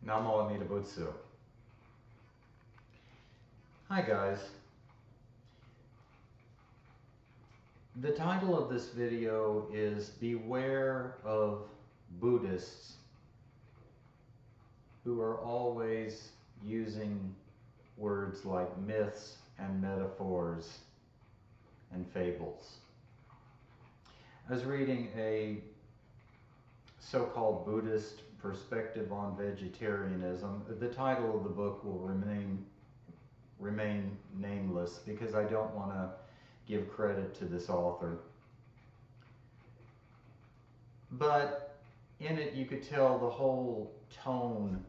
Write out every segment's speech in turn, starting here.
Namo, Amida, Butsu. Hi guys. The title of this video is Beware of Buddhists who are always using words like myths and metaphors and fables. I was reading a so-called Buddhist perspective on vegetarianism. The title of the book will remain nameless because I don't want to give credit to this author. But in it you could tell the whole tone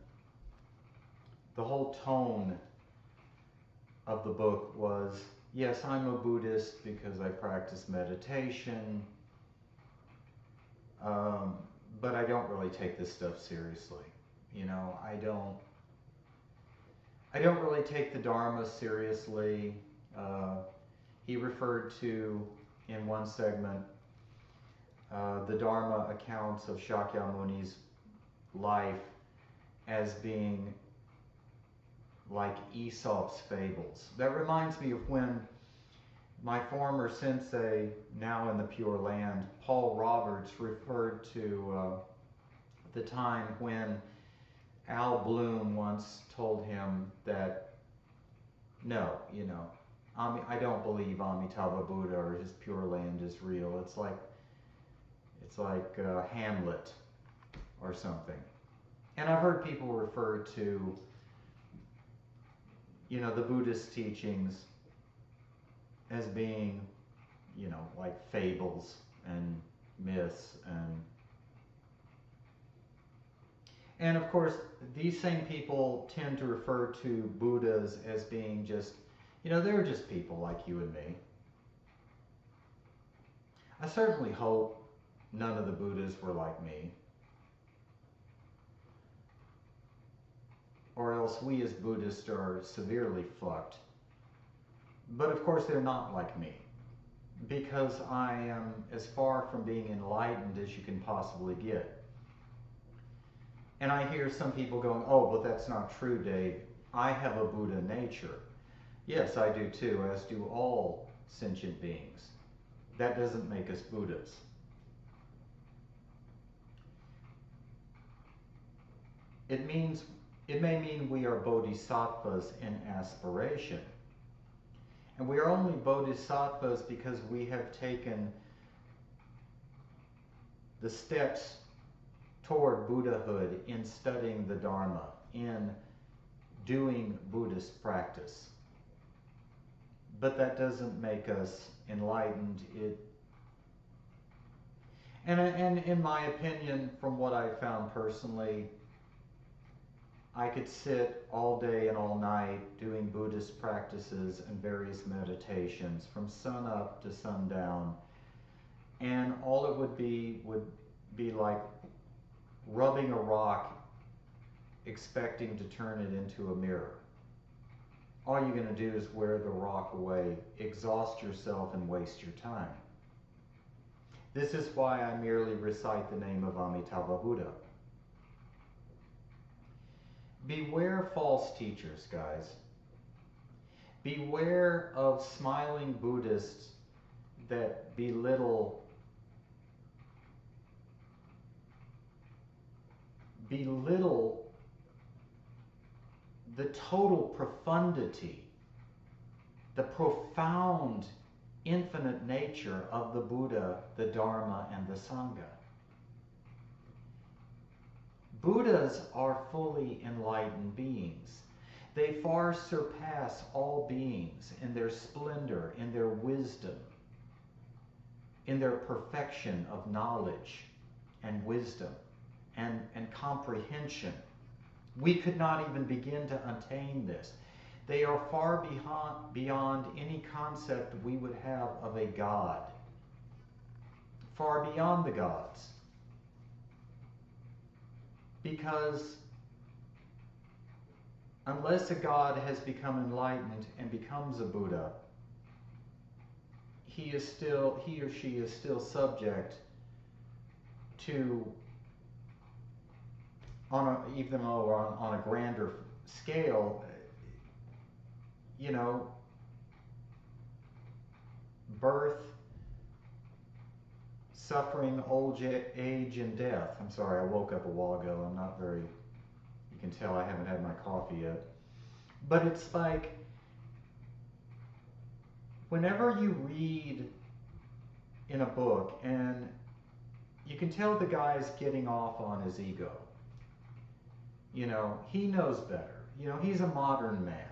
of the book was, yes, I'm a Buddhist because I practice meditation, but I don't really take this stuff seriously. You know, I don't really take the Dharma seriously. He referred to, in one segment, the Dharma accounts of Shakyamuni's life as being like Aesop's fables. That reminds me of when my former sensei, now in the Pure Land, Paul Roberts, referred to the time when Al Bloom once told him that, no, you know, I don't believe Amitabha Buddha or his Pure Land is real. It's like Hamlet or something. And I've heard people refer to, you know, the Buddhist teachings as being, you know, like fables and myths and of course these same people tend to refer to Buddhas as being just, you know, they're just people like you and me. I certainly hope none of the Buddhas were like me, or else we as Buddhists are severely fucked. But of course they're not like me, because I am as far from being enlightened as you can possibly get. And I hear some people going, oh, but that's not true, Dave. I have a Buddha nature. Yes, I do too, as do all sentient beings. That doesn't make us Buddhas. It may mean we are bodhisattvas in aspiration. And we are only bodhisattvas because we have taken the steps toward Buddhahood in studying the Dharma, in doing Buddhist practice. But that doesn't make us enlightened. And in my opinion, from what I found personally, I could sit all day and all night doing Buddhist practices and various meditations from sun up to sundown, and all it would be like rubbing a rock expecting to turn it into a mirror. All you're going to do is wear the rock away, exhaust yourself, and waste your time. This is why I merely recite the name of Amitabha Buddha. Beware false teachers, guys. Beware of smiling Buddhists that belittle the total profundity, the profound, infinite nature of the Buddha, the Dharma, and the Sangha. Buddhas are fully enlightened beings. They far surpass all beings in their splendor, in their wisdom, in their perfection of knowledge and wisdom and comprehension. We could not even begin to attain this. They are far beyond any concept we would have of a God, far beyond the gods. Because unless a God has become enlightened and becomes a Buddha, he or she is still subject to even though on a grander scale, you know, birth, suffering, old age, and death. I'm sorry, I woke up a while ago. I'm not very, you can tell I haven't had my coffee yet. But it's like, whenever you read in a book, and you can tell the guy's getting off on his ego. You know, he knows better. You know, he's a modern man.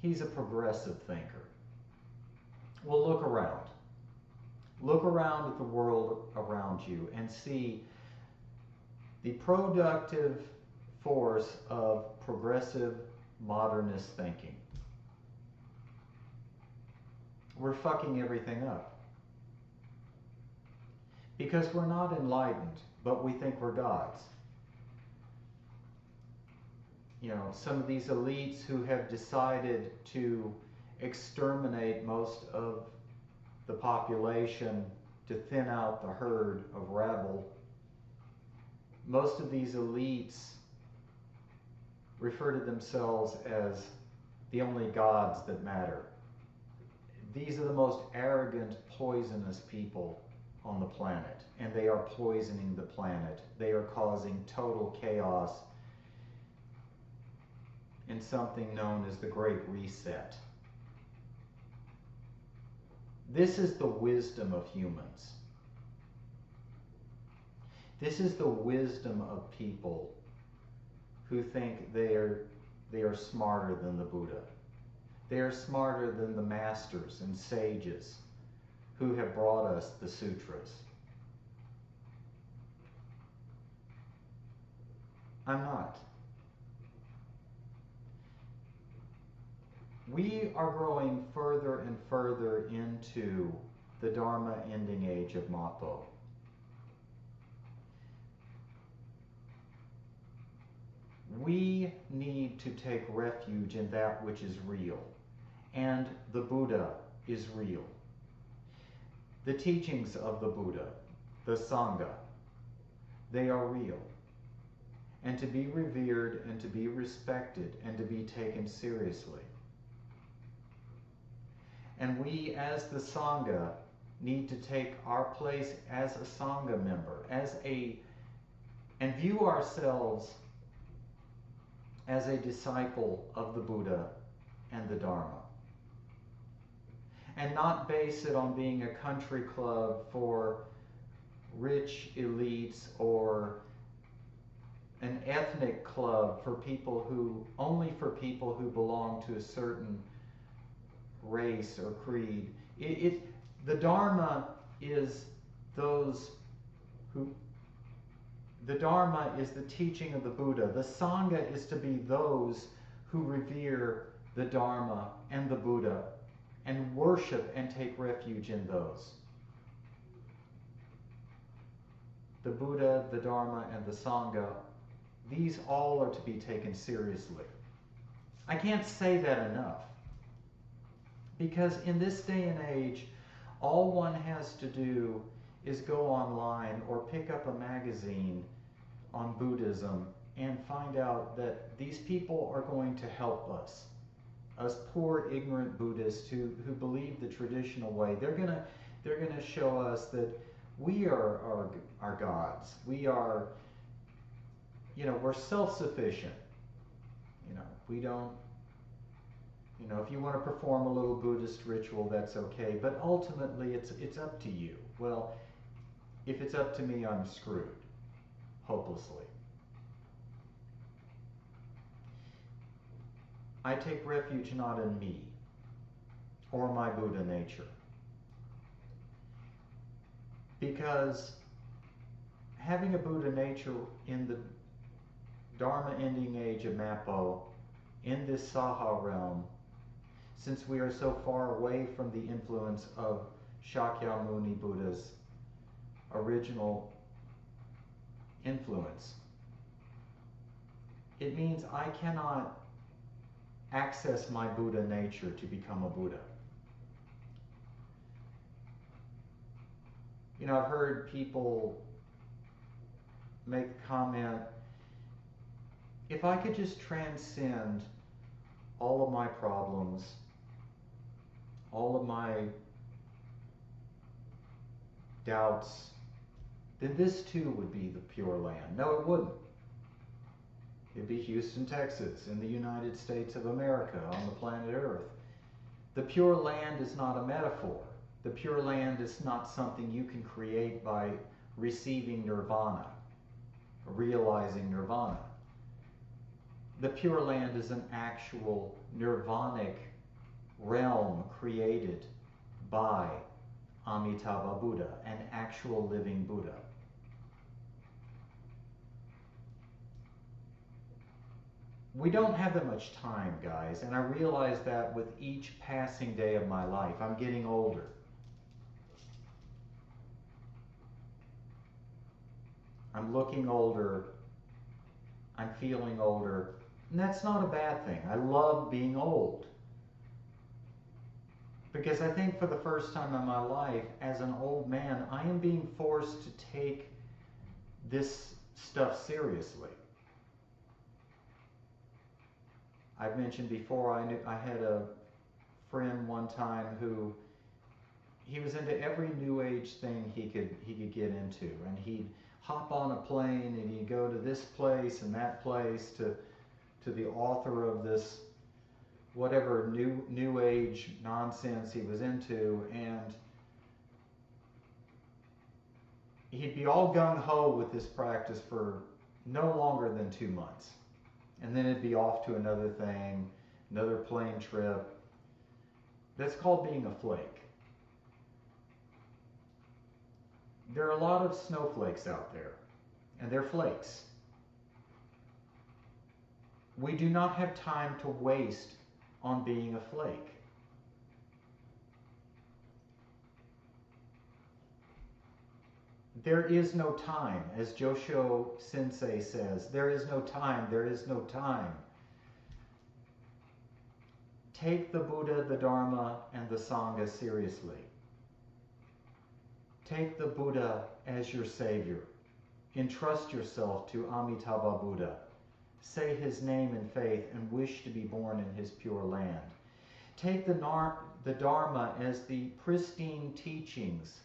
He's a progressive thinker. Well, look around. Look around at the world around you and see the productive force of progressive modernist thinking. We're fucking everything up. Because we're not enlightened, but we think we're gods. You know, some of these elites who have decided to exterminate most of the population to thin out the herd of rabble, most of these elites refer to themselves as the only gods that matter. These are the most arrogant, poisonous people on the planet, and they are poisoning the planet. They are causing total chaos in something known as the Great Reset. This is the wisdom of humans. This is the wisdom of people who think they are smarter than the Buddha. They are smarter than the masters and sages who have brought us the sutras. I'm not. We are growing further and further into the Dharma ending age of Mappo. We need to take refuge in that which is real, and the Buddha is real. The teachings of the Buddha, the Sangha, they are real, and to be revered and to be respected and to be taken seriously. And we, as the Sangha, need to take our place as a Sangha member, and view ourselves as a disciple of the Buddha and the Dharma. And not base it on being a country club for rich elites or an ethnic club for people only for people who belong to a certain race or creed. The Dharma is the Dharma is the teaching of the Buddha. The Sangha is to be those who revere the Dharma and the Buddha and worship and take refuge in those. The Buddha, the Dharma, and the Sangha, these all are to be taken seriously. I can't say that enough. Because in this day and age, all one has to do is go online or pick up a magazine on Buddhism and find out that these people are going to help us poor ignorant Buddhists who believe the traditional way. They're gonna show us that we are our gods. We are, we're self-sufficient. We don't. If you want to perform a little Buddhist ritual, that's okay, but ultimately it's up to you. Well, if it's up to me, I'm screwed, hopelessly. I take refuge not in me or my Buddha nature, because having a Buddha nature in the Dharma ending age of Mappo, in this Saha realm, since we are so far away from the influence of Shakyamuni Buddha's original influence, it means I cannot access my Buddha nature to become a Buddha. I've heard people make the comment, if I could just transcend all of my problems, all of my doubts, then this too would be the Pure Land. No, it wouldn't. It'd be Houston, Texas, in the United States of America, on the planet Earth. The Pure Land is not a metaphor. The Pure Land is not something you can create by receiving nirvana, realizing nirvana. The Pure Land is an actual nirvanic realm created by Amitabha Buddha, an actual living Buddha. We don't have that much time, guys, and I realize that with each passing day of my life. I'm getting older. I'm looking older. I'm feeling older. And that's not a bad thing. I love being old. Because I think for the first time in my life, as an old man, I am being forced to take this stuff seriously. I've mentioned before, I had a friend one time who, he was into every new age thing he could get into, and he'd hop on a plane and he'd go to this place and that place to the author of this whatever new age nonsense he was into, and he'd be all gung-ho with this practice for no longer than 2 months. And then it'd be off to another thing, another plane trip. That's called being a flake. There are a lot of snowflakes out there, and they're flakes. We do not have time to waste on being a flake. There is no time, as Josho Sensei says, there is no time, there is no time. Take the Buddha, the Dharma, and the Sangha seriously. Take the Buddha as your savior. Entrust yourself to Amitabha Buddha. Say his name in faith and wish to be born in his pure land. Take the Dharma as the pristine teachings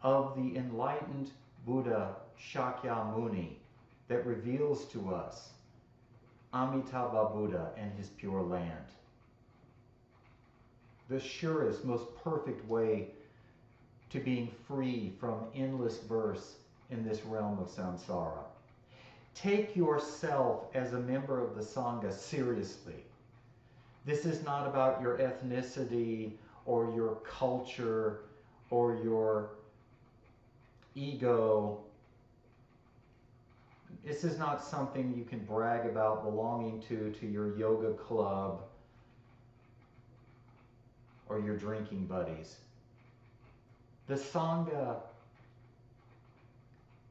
of the enlightened Buddha Shakyamuni that reveals to us Amitabha Buddha and his pure land. The surest, most perfect way to being free from endless births in this realm of samsara. Take yourself as a member of the Sangha seriously. This is not about your ethnicity or your culture or your ego. This is not something you can brag about belonging to your yoga club or your drinking buddies. The Sangha,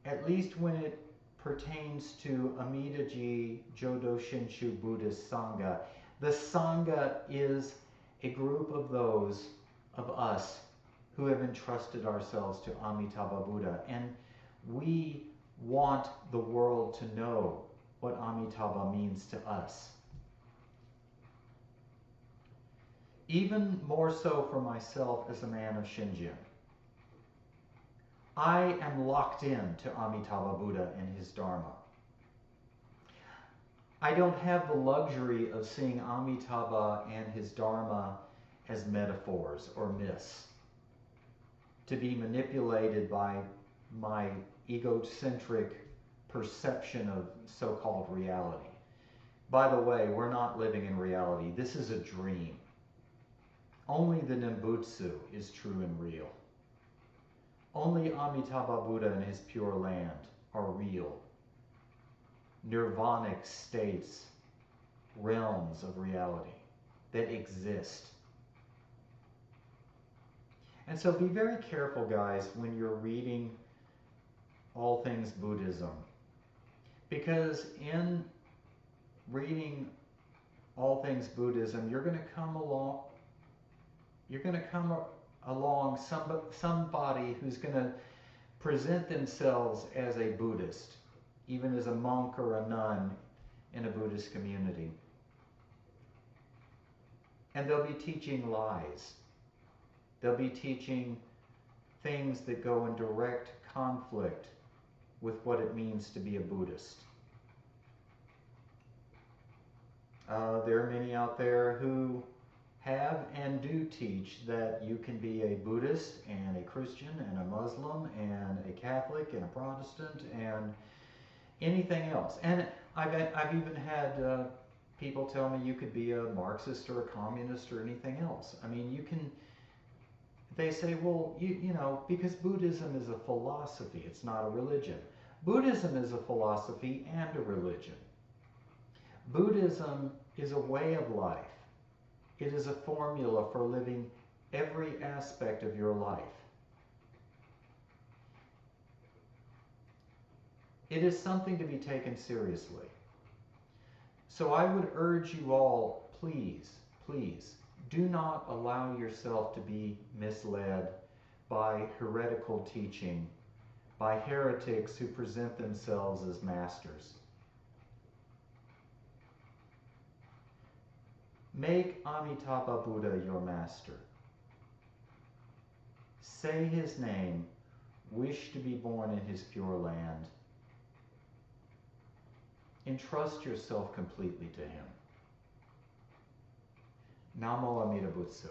at least when it pertains to Amida-ji Jodo Shinshu Buddhist Sangha, the Sangha is a group of those of us who have entrusted ourselves to Amitabha Buddha, and we want the world to know what Amitabha means to us. Even more so for myself as a man of Shinjin. I am locked in to Amitabha Buddha and his Dharma. I don't have the luxury of seeing Amitabha and his Dharma as metaphors or myths, to be manipulated by my egocentric perception of so-called reality. By the way, we're not living in reality. This is a dream. Only the Butsu is true and real. Only Amitabha Buddha and his pure land are real. Nirvanic states, realms of reality that exist. And so be very careful, guys, when you're reading all things Buddhism, because in reading all things Buddhism, you're going to come along somebody who's going to present themselves as a Buddhist, even as a monk or a nun, in a Buddhist community. And they'll be teaching lies. They'll be teaching things that go in direct conflict with what it means to be a Buddhist. There are many out there who have and do teach that you can be a Buddhist and a Christian and a Muslim and a Catholic and a Protestant and anything else. And I've even had people tell me you could be a Marxist or a communist or anything else. I mean, you can. They say, well, you know, because Buddhism is a philosophy, it's not a religion. Buddhism is a philosophy and a religion. Buddhism is a way of life. It is a formula for living every aspect of your life. It is something to be taken seriously. So I would urge you all, please, please, do not allow yourself to be misled by heretical teaching, by heretics who present themselves as masters. Make Amitabha Buddha your master. Say his name, wish to be born in his pure land. Entrust yourself completely to him. Namo Amida Butsu.